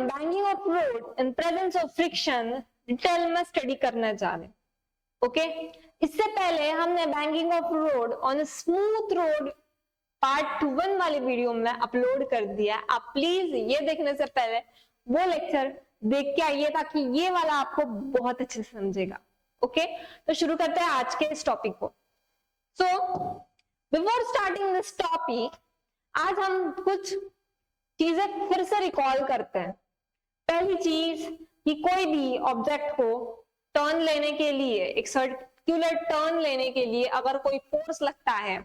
हम banging of road in presence of friction detail में study करने जा रहे हैं। ओके, इससे पहले हमने banging of road on smooth road part 1 वाली वीडियो में अपलोड कर दिया। आप प्लीज ये देखने से पहले वो लेक्चर देख के आइए ताकि ये वाला आपको बहुत अच्छे से समझेगा। ओके, तो शुरू करते हैं आज के इस टॉपिक को। So before starting this topic, आज हम कुछ चीजें फिर से रिकॉल करते हैं। पहली चीज कि कोई भी ऑब्जेक्ट को टर्न लेने के लिए, एक सर्कुलर टर्न लेने के लिए अगर कोई फोर्स लगता है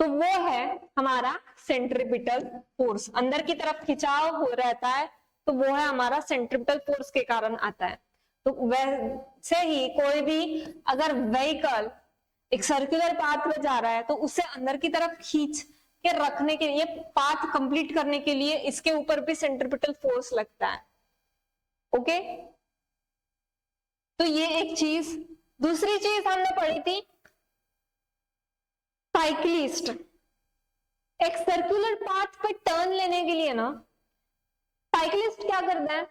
तो वो है हमारा सेंट्रीपिटल फोर्स। अंदर की तरफ खिंचाव हो रहता है तो वो है हमारा सेंट्रीपिटल फोर्स के कारण आता है। तो वैसे ही कोई भी अगर व्हीकल एक सर्कुलर पाथ में जा रहा है तो उसे अंदर की तरफ खींच के रखने के लिए, पाथ कंप्लीट करने के लिए इसके ऊपर भी सेंट्रीपिटल फोर्स लगता है। ओके, तो ये एक चीज। दूसरी चीज हमने पढ़ी थी साइक्लिस्ट। एक सर्कुलर पाथ पे टर्न लेने के लिए ना साइक्लिस्ट क्या करता है,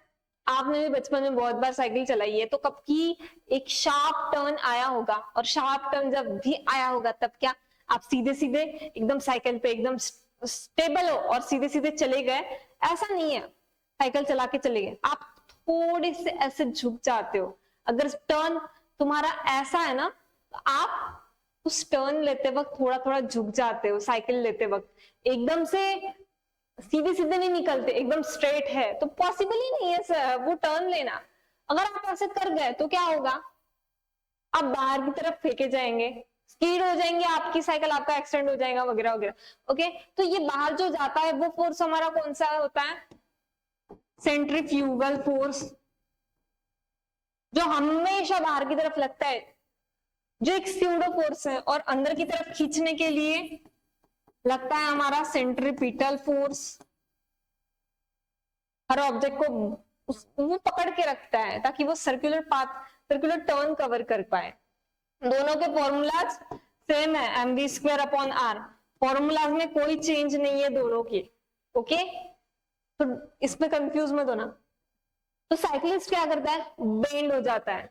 आपने भी बचपन में बहुत बार साइकिल चलाई है, तो कब की एक शार्प टर्न आया होगा, और शार्प टर्न जब भी आया होगा तब क्या आप सीधे सीधे एकदम साइकिल पे एकदम स्टेबल हो और सीधे सीधे चले गए? ऐसा नहीं है, साइकिल चला के चले गए, आप थोड़े से ऐसे झुक जाते हो। अगर टर्न तुम्हारा ऐसा है ना तो आप उस टर्न लेते वक्त थोड़ा थोड़ा झुक जाते हो। साइकिल लेते वक्त एकदम से सीधे सीधे नहीं निकलते, एकदम स्ट्रेट है तो पॉसिबल ही नहीं है सर वो टर्न लेना। अगर आप ऐसे कर गए तो क्या होगा, आप बाहर की तरफ फेंके जाएंगे, स्कीड हो जाएंगे आपकी साइकिल, आपका एक्सीडेंट हो जाएगा वगैरह वगैरह। ओके, तो ये बाहर जो जाता है वो फोर्स हमारा कौन सा होता है? सेंट्रीफ्यूगल फोर्स, जो हमेशा बाहर की तरफ लगता है, जो एक स्यूडो फोर्स है। और अंदर की तरफ खींचने के लिए लगता है हमारा सेंट्रीपिटल फोर्स। हर ऑब्जेक्ट को वो पकड़ के रखता है ताकि वो circular path, circular turn cover कर पाए। दोनों के फॉर्मूलाज सेम है, mv²/r। फॉर्मूलाज में कोई चेंज नहीं है दोनों की। ओके, तो इसमें कंफ्यूज मत होना। तो साइक्लिस्ट क्या करता है, बेंड हो जाता है।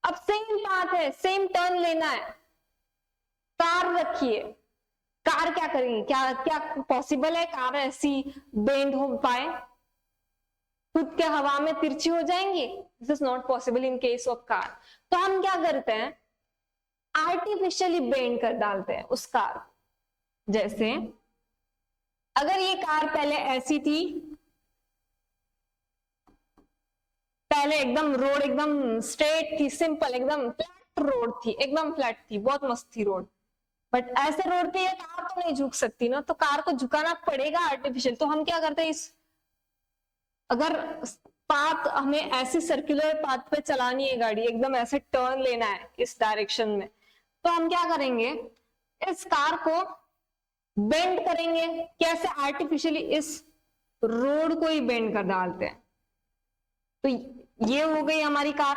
अब सेम पाथ है, सेम टर्न लेना है, कार रखिए, कार क्या करेगी? क्या क्या पॉसिबल है कार ऐसी बेंड हो पाए? खुद के हवा में तिरछी हो जाएंगी? This is not possible in case of car. तो हम क्या करते हैं, आर्टिफिशियली बेंड कर डालते हैं उस कार। जैसे अगर ये कार पहले ऐसी थी, पहले एकदम रोड एकदम स्ट्रेट थी, सिंपल एकदम फ्लैट रोड थी, एकदम फ्लैट थी, बहुत मस्त थी रोड, बट ऐसे रोड पे ये कार तो नहीं झुक सकती ना, तो कार को झुकाना पड़ेगा आर्टिफिशियल। तो हम क्या करते हैं, इस अगर पाथ हमें ऐसे सर्कुलर पाथ पे चलानी है गाड़ी, एकदम ऐसे टर्न लेना है इस डायरेक्शन में, तो हम क्या करेंगे, इस कार को बेंड करेंगे। कैसे? आर्टिफिशियली इस रोड को ही बेंड कर डालते हैं। तो ये हो गई हमारी कार।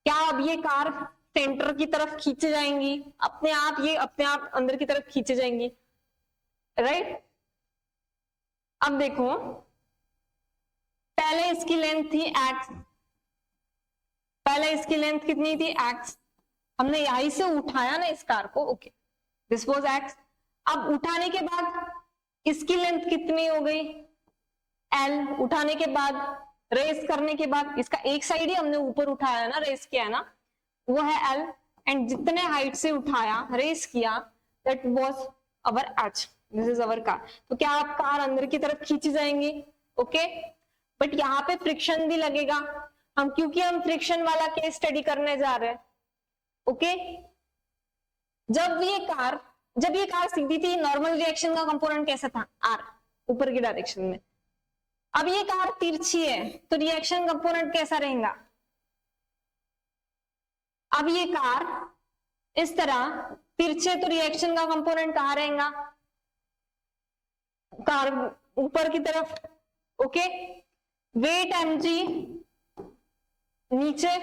क्या अब ये कार सेंटर की तरफ खींचे जाएंगी अपने आप? ये अपने आप अंदर की तरफ खींचे जाएंगी, राइट? अब देखो, पहले इसकी लेंथ थी x, पहले इसकी लेंथ कितनी थी? x। हमने यहीं से उठाया ना इस कार को, ओके, दिस वाज x। अब उठाने के बाद इसकी लेंथ कितनी हो गई? l। उठाने के बाद, रेस करने के बाद, इसका एक साइड ही हमने ऊपर उठाया ना, रेस किया ना, वो है l। एंड जितने हाइट से उठाया, रेस किया, that was our h, this is our car. तो क्या आप कार अंदर की तरफ खींची जाएंगी? ओके, बट यहाँ पे फ्रिक्शन भी लगेगा, हम क्योंकि हम फ्रिक्शन वाला केस स्टडी करने जा रहे हैं। ओके, जब ये कार सीधी थी, नॉर्मल रिएक्शन का कंपोनेंट कैसा था? r, ऊपर की डायरेक्शन में। अब ये कार तिरछी है तो रिएक्शन कंपोनेंट कैसा रहेगा? अब ये कार इस तरह तिरछे, तो रिएक्शन का कंपोनेंट कहां रहेगा? कार ऊपर की तरफ। ओके, वेट mg नीचे,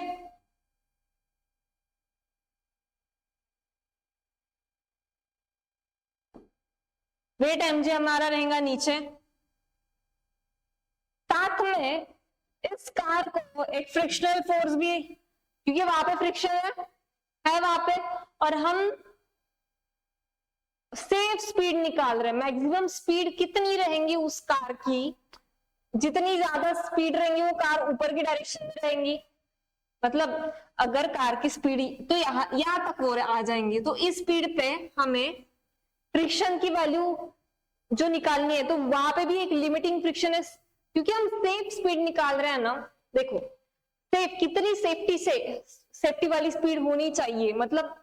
वेट mg हमारा रहेगा नीचे, साथ में इस कार को एक फ्रिक्शनल फोर्स भी, क्योंकि वहां पे फ्रिक्शन है वहां पे, और हम सेफ स्पीड निकाल रहे हैं। मैक्सिमम स्पीड कितनी रहेंगी उस कार की, जितनी ज्यादा स्पीड रहेंगी वो कार ऊपर की डायरेक्शन में रहेंगी। मतलब अगर कार की स्पीड तो यहां तक वो आ जाएंगी, तो इस स्पीड पे हमें फ्रिक्शन की वैल्यू जो निकालनी है, तो वहां पे भी एक लिमिटिंग फ्रिक्शन है, क्योंकि हम सेफ स्पीड निकाल रहे हैं ना। देखो सेफ कितनी सेफ्टी वाली स्पीड होनी चाहिए, मतलब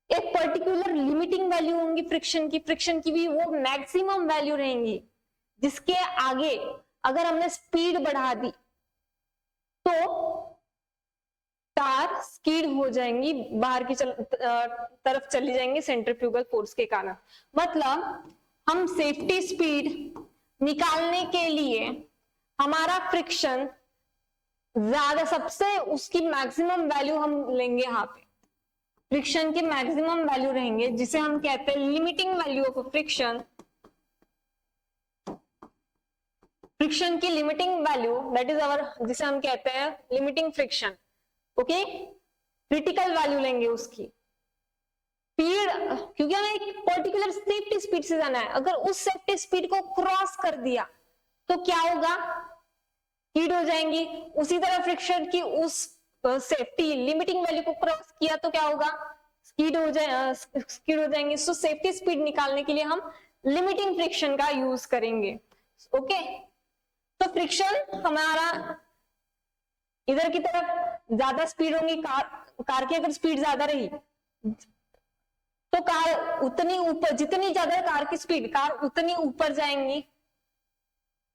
एक पर्टिकुलर लिमिटिंग वैल्यू होंगी फ्रिक्शन की भी वो मैक्सिमम वैल्यू रहेंगी, जिसके आगे अगर हमने स्पीड बढ़ा दी तो कार स्किड हो जाएंगी, बाहर की तरफ चली जाएंगी सेंट्रीफ्यूगल फोर्स के कारण। मतलब हम सेफ्टी स्पीड निकालने के लिए हमारा फ्रिक्शन ज्यादा, सबसे उसकी मैक्सिमम वैल्यू हम लेंगे, यहाँ पे फ्रिक्शन की मैक्सिमम वैल्यू रहेंगे, जिसे हम कहते हैं limiting value of friction. Friction की limiting value that is our, जिसे हम कहते हैं limiting friction. Okay, critical value लेंगे उसकी स्पीड, क्योंकि हमें एक पर्टिकुलर सेफ्टी स्पीड से जाना है। अगर उस सेफ्टी स्पीड को क्रॉस कर दिया तो क्या होगा, स्किड हो जाएंगी। उसी तरह फ्रिक्शन की उस सेफ्टी लिमिटिंग वैल्यू को क्रॉस किया तो क्या होगा, स्किड हो जाएंगे। सो सेफ्टी स्पीड निकालने के लिए हम लिमिटिंग फ्रिक्शन का यूज करेंगे। ओके, तो फ्रिक्शन हमारा इधर की तरफ ज्यादा स्पीड होगी, कार की अगर स्पीड ज्यादा रही तो कार उतनी ऊपर, जितनी ज्यादा कार की स्पीड, कार उतनी ऊपर जाएंगी।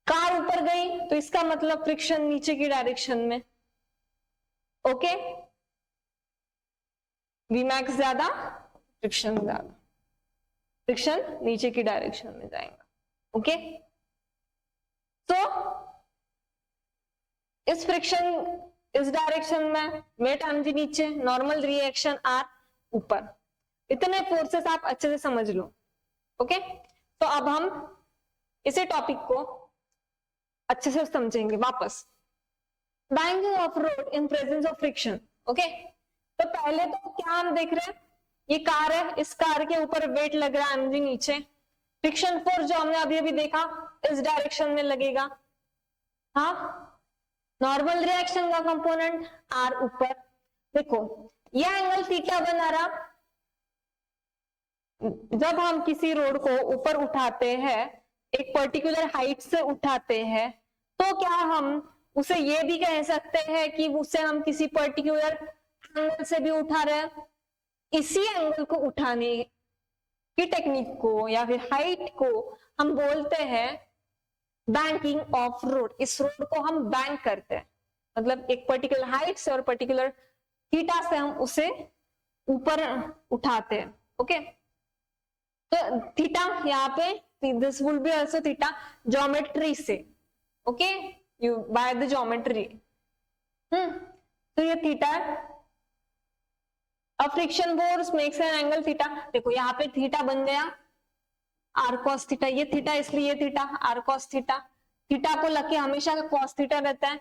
कार ऊपर गई तो इसका मतलब फ्रिक्शन नीचे की डायरेक्शन में। ओके, Vmax ज्यादा, फ्रिक्शन ज्यादा, फ्रिक्शन नीचे की डायरेक्शन में जाएगा। ओके, तो इस फ्रिक्शन इस डायरेक्शन में, वेट mg नीचे, नॉर्मल रिएक्शन आर ऊपर। इतने फोर्सेस आप अच्छे से समझ लो। ओके, तो अब हम इसे टॉपिक को अच्छे से समझेंगे वापस। Banging of road in presence of friction. Okay, तो पहले तो क्या हम देख रहे हैं, ये कार है, इस कार के ऊपर वेट लग रहा है mg नीचे, फ्रिक्शन फोर्स जो हमने अभी अभी देखा इस डायरेक्शन में लगेगा। हाँ, नॉर्मल रिएक्शन का कंपोनेंट आर ऊपर। देखो ये एंगल थीटा बना रहा, जब हम किसी रोड को ऊपर उठाते हैं, एक पर्टिकुलर हाइट से उठाते हैं, तो क्या हम उसे ये भी कह सकते हैं कि उसे हम किसी पर्टिकुलर एंगल से भी उठा रहे हैं। इसी एंगल को उठाने की टेक्निक को या फिर हाइट को हम बोलते हैं बैंकिंग ऑफ रोड। इस रोड को हम बैंक करते हैं, मतलब एक पर्टिकुलर हाइट से और पर्टिकुलर थीटा से हम उसे ऊपर उठाते हैं। ओके, तो थीटा यहाँ पे this will be also theta geometry से। Okay, you by the geometry. तो ये थीटा, अब friction force makes an angle theta. देखो यहाँ पे थीटा बन गया आर कॉस थीटा, ये थीटा इसलिए ये theta R cos theta. Theta को लगे हमेशा कॉस थीटा रहता है,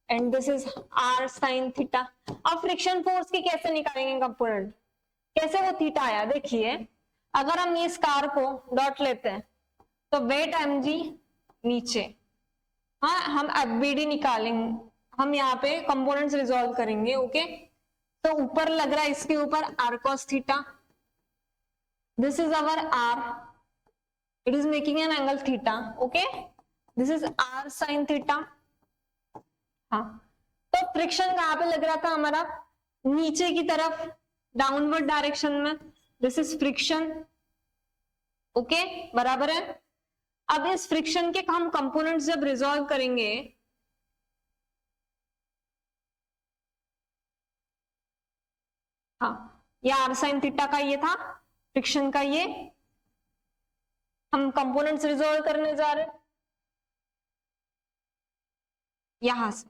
and this is R sine theta. अब फ्रिक्शन फोर्स के कैसे निकालेंगे कंपोनेंट, कैसे वो थीटा आया, देखिए अगर हम इस कार को डॉट लेते हैं तो वेट mg नीचे, हाँ हम एफबीडी निकालेंगे, हम यहाँ पे कंपोनेंट्स रिजॉल्व करेंगे। ओके, तो ऊपर लग रहा है इसके ऊपर R cos theta, this is our R, it is making an angle theta. Okay, this is R sine theta. हाँ, तो फ्रिक्शन कहां पे लग रहा था हमारा, नीचे की तरफ डाउनवर्ड डायरेक्शन में, दिस इज फ्रिक्शन। ओके, बराबर है। अब इस फ्रिक्शन के हम कंपोनेंट्स जब रिजॉल्व करेंगे, हाँ ये आर साइन थीटा का ये था, फ्रिक्शन का ये, हम कंपोनेंट्स रिजॉल्व करने जा रहे हैं यहां से।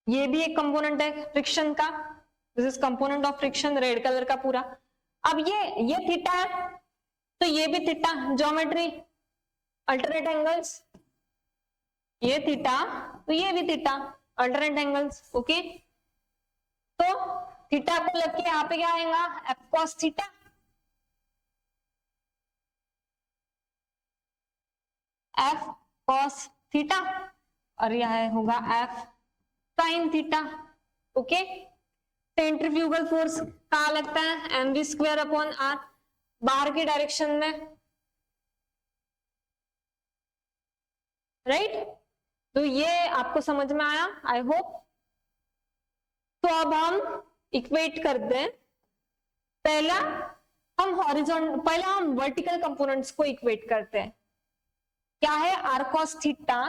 ये भी एक कंपोनेंट है फ्रिक्शन का, this is component of friction, red colour का पूरा। अब ये थीटा है, तो ये भी थीटा, ज्योमेट्री अल्टरनेट एंगल्स, ये थीटा तो ये भी थीटा, अल्टरनेट एंगल्स। ओके, तो थीटा को लग के यहाँ पे क्या आएगा, F cos theta, F cos theta, और यह होगा F sine theta. Okay, centrifugal force कहाँ लगता है, m v square upon R, बाहर की डायरेक्शन में, राइट। तो ये आपको समझ में आया, आई होप। तो अब हम इक्वेट करते हैं। पहला हम वर्टिकल कंपोनेंट्स को इक्वेट करते हैं। क्या है, R cos theta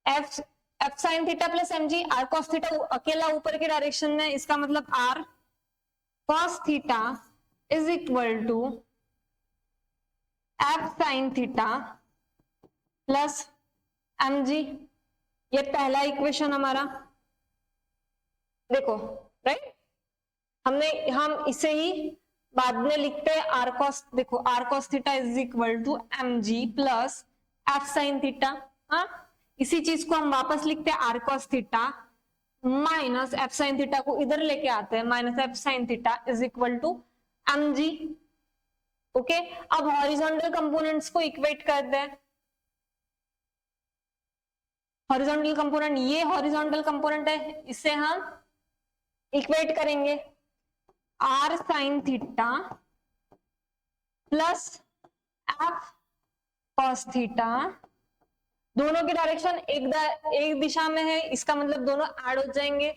F sine theta plus m g, R cos theta अकेला ऊपर के डायरेक्शन में, इसका मतलब R cos theta is equal to F sine theta plus m g. ये पहला इक्वेशन हमारा, देखो, राइट। हम इसे ही बाद में लिखते हैं आर कॉस, देखो R cos theta is equal to m g plus F sine theta. हाँ, इसी चीज को हम वापस लिखते हैं R cos theta minus F sine theta को इधर लेके आते हैं, minus F sine theta is equal to m g. Okay, अब हॉरिजॉन्टल कंपोनेंट्स को इक्वेट करते हैं। हॉरिजॉन्टल कंपोनेंट, ये हॉरिजॉन्टल कंपोनेंट है, इसे हम इक्वेट करेंगे R sine theta plus F cos theta, दोनों की डायरेक्शन एक दिशा में है, इसका मतलब दोनों ऐड हो जाएंगे,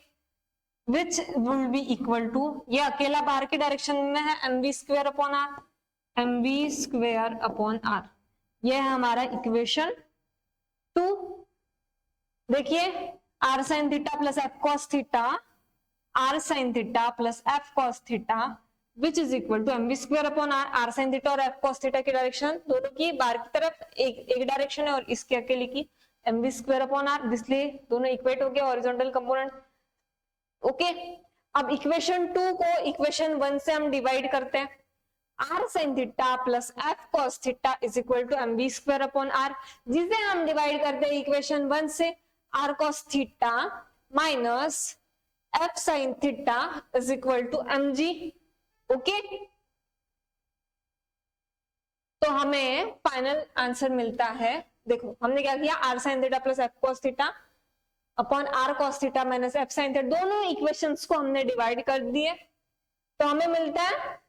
which will be equal to, ये अकेला बाहर की डायरेक्शन में है, m v square upon R, m v square upon R. यह है हमारा इक्वेशन 2। देखिए, R sine theta plus F cos theta, R sine theta plus F cos theta which is equal to m v square upon R. R sine theta और F cos theta की direction दोनों की बाहर की तरफ एक direction है और इसके अकेले की m v square upon R, इसलिए दोनों इक्वेट हो गया, हॉरिजॉन्टल कंपोनेंट। ओके, अब इक्वेशन 2 को इक्वेशन 1 से हम डिवाइड करते हैं। R sine theta plus F cos theta is equal to m v square upon R, जिसे हम डिवाइड करते हैं इक्वेशन 1 से, R cos theta minus F sine theta is equal to m g. Okay, तो हमें final answer मिलता है। देखो हमने क्या किया, R sine theta plus F cos theta upon R cos theta minus F sine theta, दोनों इक्वेशंस को हमने डिवाइड कर दिए, तो हमें मिलता है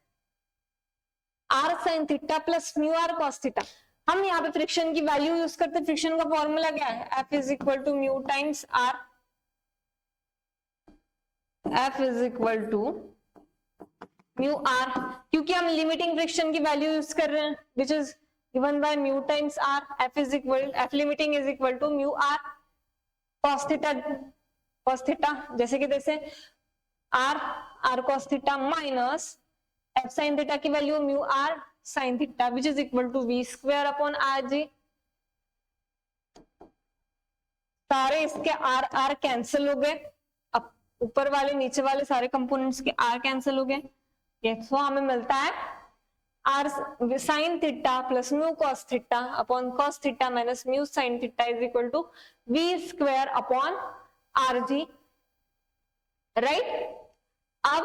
R sine theta plus mu R cos theta. हम यहाँ पे फ्रिक्शन की वैल्यू यूज करते हैं। फ्रिक्शन का फॉर्मूला क्या है, F is equal to mu times R, F is equal to mu R, क्योंकि हम लिमिटिंग फ्रिक्शन की वैल्यू यूज कर रहे हैं, which is given by mu times R, F limiting is equal to mu R cos theta, जैसे कि जैसे R cos theta minus F sine theta की value mu R sine theta which is equal to we square upon R G. सारे इसके are cancel हो गए, अब ऊपर वाले नीचे वाले सारे कंपोनेंट्स के आर कैंसिल हो गए। सो हमें मिलता है R sine theta plus mu cos theta upon cos theta minus mu sine theta is equal to we square upon R g, right. अब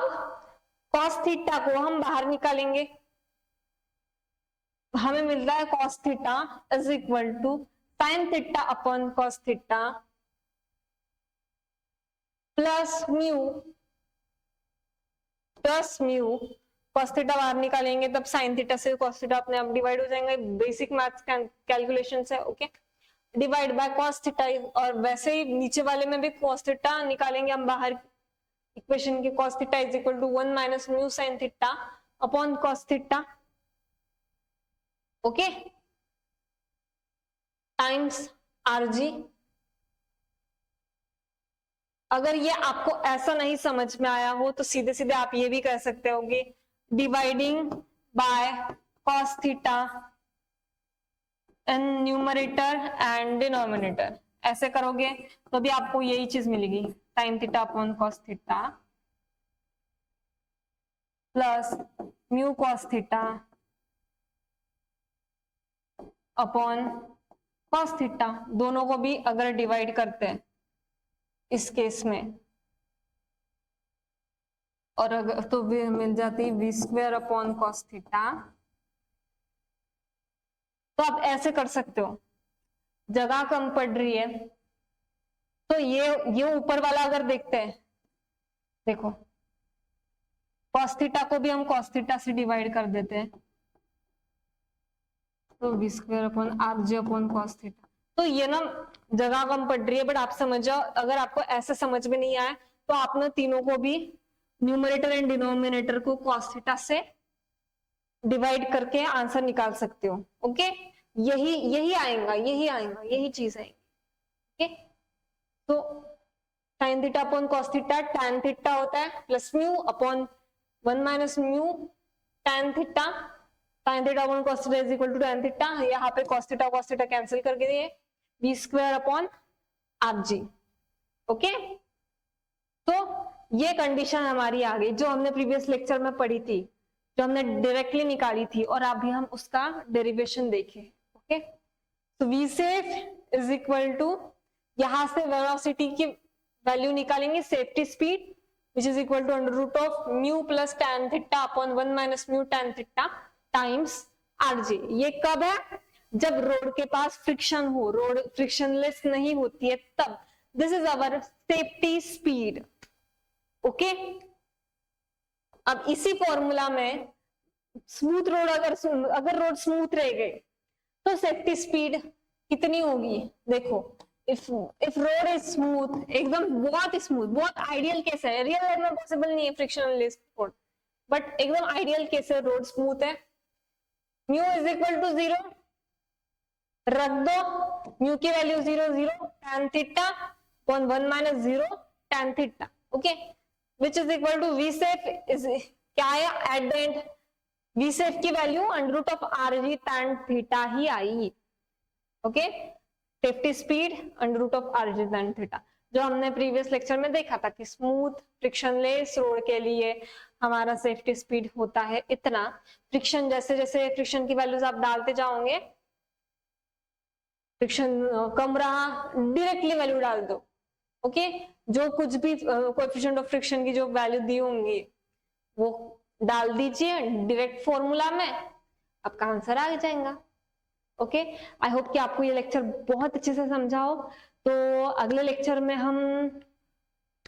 कॉस थीटा को हम बाहर निकालेंगे, हमें मिलता है cos theta is equal to sine theta upon cos theta plus mu cos theta बाहर निकालेंगे तब साइन थीटा से कॉस थीटा अपने आप डिवाइड हो जाएंगे, बेसिक मैथ्स कैलकुलेशन है। Okay, divide by cos theta, और वैसे ही नीचे वाले में भी कॉस थीटा निकालेंगे हम बाहर इक्वेशन की, cos theta is equal to 1 minus mu sine theta upon cos theta, okay, times R g. अगर ये आपको ऐसा नहीं समझ में आया हो तो सीधे सीधे आप ये भी कह सकते होगे dividing by cos theta in numerator and denominator, ऐसे करोगे तो भी आपको यही चीज मिलेगी, sin theta upon cos theta plus mu cos theta upon cos theta, दोनों को भी अगर डिवाइड करते हैं इस केस में, और अगर तो मिल जाती v square upon cos theta. तो आप ऐसे कर सकते हो, जगह कम पड़ रही है तो ये ऊपर वाला अगर देखते हैं, देखो कॉस थीटा को भी हम कॉस थीटा से डिवाइड कर देते हैं, तो v square upon R g upon cos theta. तो ये ना जगह कम पड़ रही है, बट आप समझ जाओ, अगर आपको ऐसे समझ में नहीं आए तो आप ना तीनों को भी न्यूमरेटर एंड डिनोमिनेटर को कॉस थीटा से डिवाइड करके आंसर निकाल सकते हो। ओके, यही आएगा, यही चीज आएगी। ओके, तो tan theta upon cos theta, tan theta होता है plus mu upon 1 minus mu tan theta, tan theta upon cos theta is equal to tan theta, यहाँ पे cos थीटा कैंसिल करके दिए, b square upon R g. Okay, तो ये condition हमारी आ गई जो हमने प्रीवियस लेक्चर में पढ़ी थी, जो हमने डायरेक्टली निकाली थी, और अभी हम उसका डेरिवेशन देखें। ओके, तो v safe is equal to, यहां से वेलोसिटी की वैल्यू निकालेंगे, safety speed which is equal to under root of mu plus tan theta upon 1 minus mu tan theta times rg। ये कब है? जब रोड के पास फ्रिक्शन हो, रोड फ्रिक्शनलेस नहीं होती है तब। This is our safety speed. Okay, अब इसी फॉर्मूला में स्मूथ रोड, अगर रोड स्मूथ रह गए तो सेफ्टी स्पीड कितनी होगी? देखो, इफ रोड इज स्मूथ, एकदम बहुत स्मूथ, बहुत आइडियल केस है, रियल लाइफ में पॉसिबल नहीं है फ्रिक्शनलेस रोड, बट एकदम आइडियल केस है, रोड स्मूथ है, म्यू इज इक्वल टू 0 रख दो, म्यू की value 0 tan theta upon 1 minus 0 tan theta. Okay, which is equal to V safe is क्या है at the end? V safe की value under root of R ji tan theta ही आई। Okay, safety speed under root of R ji tan theta, जो हमने previous lecture में देखा था कि स्मूथ फ्रिक्शनलेस रोड के लिए हमारा सेफ्टी स्पीड होता है इतना। फ्रिक्शन जैसे जैसे फ्रिक्शन की वैल्यूज आप डालते जाओगे, फ्रिक्शन कम रहा, डायरेक्टली वैल्यू डाल दो। ओके, जो कुछ भी कोएफिशिएंट ऑफ फ्रिक्शन की जो वैल्यू दी होंगी वो डाल दीजिए डायरेक्ट फॉर्मूला में, आपका आंसर आ जाएगा। ओके, आई होप कि आपको ये लेक्चर बहुत अच्छे से समझा हो। तो अगले लेक्चर में हम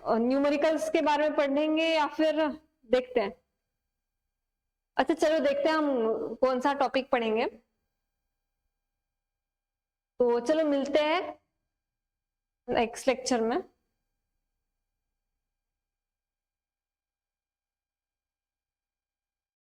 न्यूमेरिकल्स के बारे में पढ़ेंगे या फिर देखते हैं? अच्छा चलो देखते हैं हम कौन सा टॉपिक पढ़ेंगे। तो चलो मिलते हैं नेक्स्ट लेक्चर में।